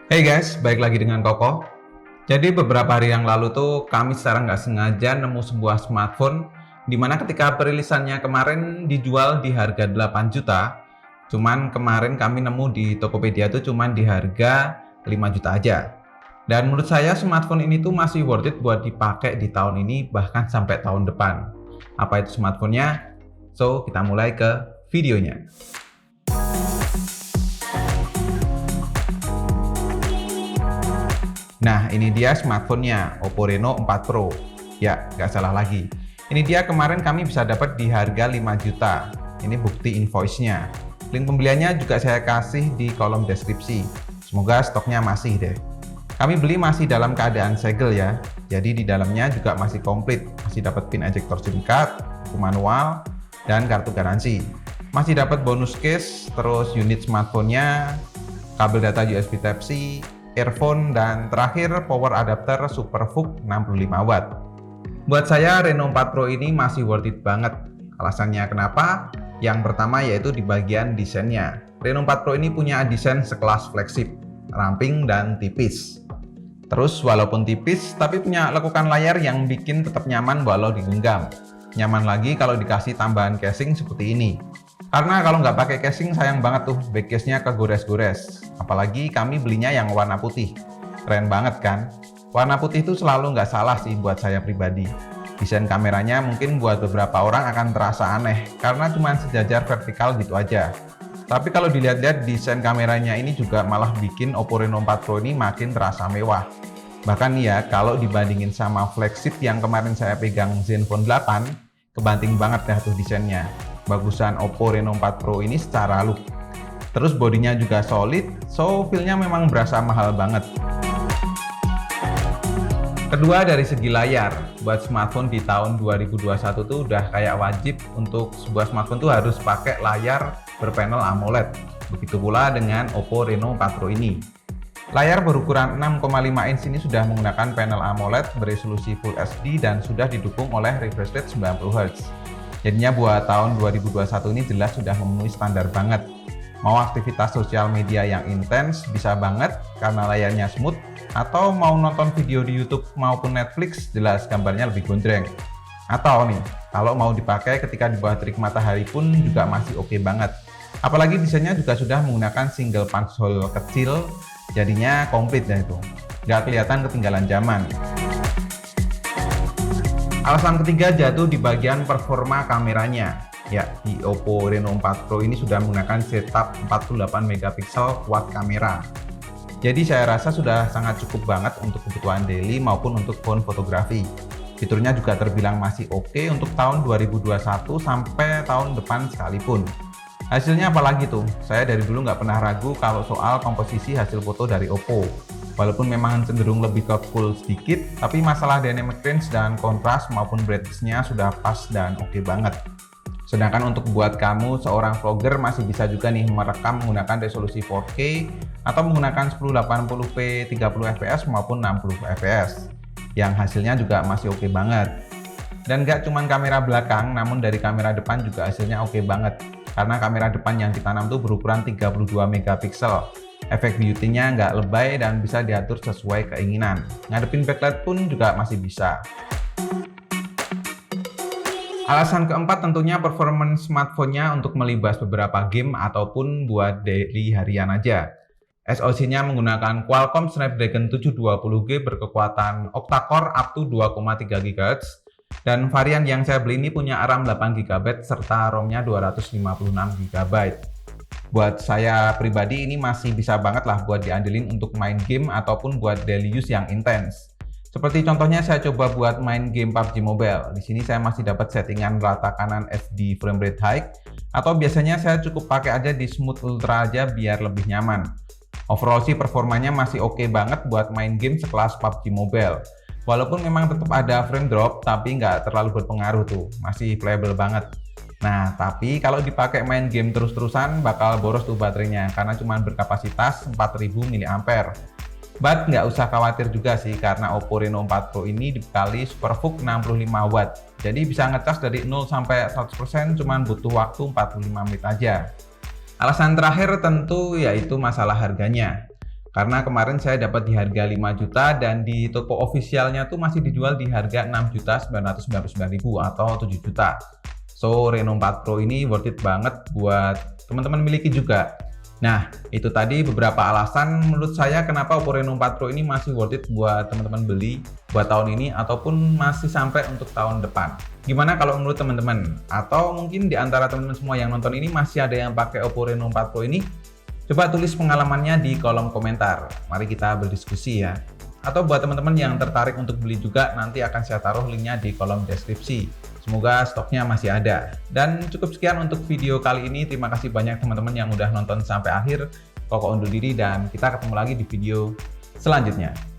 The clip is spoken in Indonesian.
Hey guys, balik lagi dengan Koko. Jadi beberapa hari yang lalu tuh kami secara nggak sengaja nemu sebuah smartphone di mana ketika perilisannya kemarin dijual di harga 8 juta, cuman kemarin kami nemu di Tokopedia tuh cuman di harga 5 juta aja. Dan menurut saya smartphone ini tuh masih worth it buat dipakai di tahun ini bahkan sampai tahun depan. Apa itu smartphone-nya? So, kita mulai ke videonya. Nah, ini dia smartphone-nya, Oppo Reno 4 Pro. Ya, nggak salah lagi. Ini dia kemarin kami bisa dapat di harga 5 juta. Ini bukti invoice-nya. Link pembeliannya juga saya kasih di kolom deskripsi. Semoga stoknya masih deh. Kami beli masih dalam keadaan segel ya. Jadi di dalamnya juga masih komplit. Masih dapat pin ejector SIM card, buku manual, dan kartu garansi. Masih dapat bonus case, terus unit smartphone-nya, kabel data USB Type-C, earphone, dan terakhir power adapter SuperVOOC 65 watt. Buat saya Reno 4 Pro ini masih worth it banget. Alasannya kenapa? Yang pertama yaitu di bagian desainnya. Reno 4 Pro ini punya desain sekelas flagship, ramping dan tipis. Terus walaupun tipis, tapi punya lekukan layar yang bikin tetap nyaman walau digenggam. Nyaman lagi kalau dikasih tambahan casing seperti ini. Karena kalau nggak pakai casing sayang banget tuh back case-nya kegores-gores. Apalagi kami belinya yang warna putih. Keren banget kan? Warna putih itu selalu nggak salah sih buat saya pribadi. Desain kameranya mungkin buat beberapa orang akan terasa aneh karena cuma sejajar vertikal gitu aja. Tapi kalau dilihat-lihat desain kameranya ini juga malah bikin Oppo Reno 4 Pro ini makin terasa mewah. Bahkan ya kalau dibandingin sama flagship yang kemarin saya pegang Zenfone 8, kebanting banget dah tuh desainnya. Bagusan Oppo Reno 4 Pro ini secara look. Terus bodinya juga solid, so feel-nya memang berasa mahal banget. Kedua dari segi layar, buat smartphone di tahun 2021 tuh udah kayak wajib untuk sebuah smartphone tuh harus pakai layar berpanel AMOLED. Begitu pula dengan Oppo Reno 4 Pro ini. Layar berukuran 6,5 inch ini sudah menggunakan panel AMOLED beresolusi Full HD dan sudah didukung oleh refresh rate 90 Hz. Jadinya buat tahun 2021 ini jelas sudah memenuhi standar banget. Mau aktivitas sosial media yang intens bisa banget karena layarnya smooth, atau mau nonton video di YouTube maupun Netflix jelas gambarnya lebih gondreng. Atau nih, kalau mau dipakai ketika di bawah terik matahari pun juga masih oke banget. Apalagi desainnya juga sudah menggunakan single punch hole kecil, jadinya komplit dan itu. Nggak kelihatan ketinggalan zaman. Alasan ketiga jatuh di bagian performa kameranya. Ya, di Oppo Reno 4 Pro ini sudah menggunakan setup 48 megapiksel quad kamera. Jadi saya rasa sudah sangat cukup banget untuk kebutuhan daily maupun untuk phone fotografi. Fiturnya juga terbilang masih oke untuk tahun 2021 sampai tahun depan sekalipun. Hasilnya apalagi tuh, saya dari dulu nggak pernah ragu kalau soal komposisi hasil foto dari Oppo. Walaupun memang cenderung lebih ke full sedikit, tapi masalah dynamic range dan kontras maupun brightness-nya sudah pas dan oke banget. Sedangkan untuk buat kamu seorang vlogger masih bisa juga nih merekam menggunakan resolusi 4K atau menggunakan 1080p 30 fps maupun 60 fps. Yang hasilnya juga masih oke banget. Dan nggak cuma kamera belakang, namun dari kamera depan juga hasilnya oke banget. Karena kamera depan yang ditanam tuh berukuran 32 megapiksel. Efek beauty-nya nggak lebay dan bisa diatur sesuai keinginan. Ngadepin backlight pun juga masih bisa. Alasan keempat tentunya performance smartphone-nya untuk melibas beberapa game ataupun buat daily harian aja. SoC-nya menggunakan Qualcomm Snapdragon 720G berkekuatan octa-core up to 2,3 GHz, dan varian yang saya beli ini punya RAM 8 GB serta ROM-nya 256 GB. Buat saya pribadi ini masih bisa banget lah buat diandelin untuk main game ataupun buat daily use yang intens. Seperti contohnya saya coba buat main game PUBG Mobile. Di sini saya masih dapat settingan rata kanan HD frame rate high, atau biasanya saya cukup pakai aja di smooth ultra aja biar lebih nyaman. Overall sih performanya masih oke banget buat main game sekelas PUBG Mobile. Walaupun memang tetap ada frame drop, tapi nggak terlalu berpengaruh tuh, masih playable banget. Nah, tapi kalau dipakai main game terus-terusan bakal boros tuh baterainya karena cuma berkapasitas 4000 mAh. But nggak usah khawatir juga sih karena Oppo Reno 4 Pro ini dibekali SuperVOOC 65 watt. Jadi bisa ngecas dari 0 sampai 100% cuma butuh waktu 45 menit aja. Alasan terakhir tentu yaitu masalah harganya. Karena kemarin saya dapat di harga 5 juta dan di toko officialnya tuh masih dijual di harga 6.999.000 atau 7 juta. So, Reno 4 Pro ini worth it banget buat teman-teman miliki juga. Nah, itu tadi beberapa alasan menurut saya kenapa Oppo Reno 4 Pro ini masih worth it buat teman-teman beli buat tahun ini ataupun masih sampai untuk tahun depan. Gimana kalau menurut teman-teman? Atau mungkin di antara teman-teman semua yang nonton ini masih ada yang pakai Oppo Reno 4 Pro ini? Coba tulis pengalamannya di kolom komentar. Mari kita berdiskusi ya. Atau buat teman-teman yang tertarik untuk beli juga, nanti akan saya taruh linknya di kolom deskripsi. Semoga stoknya masih ada. Dan cukup sekian untuk video kali ini. Terima kasih banyak teman-teman yang udah nonton sampai akhir. Koko undur diri dan kita ketemu lagi di video selanjutnya.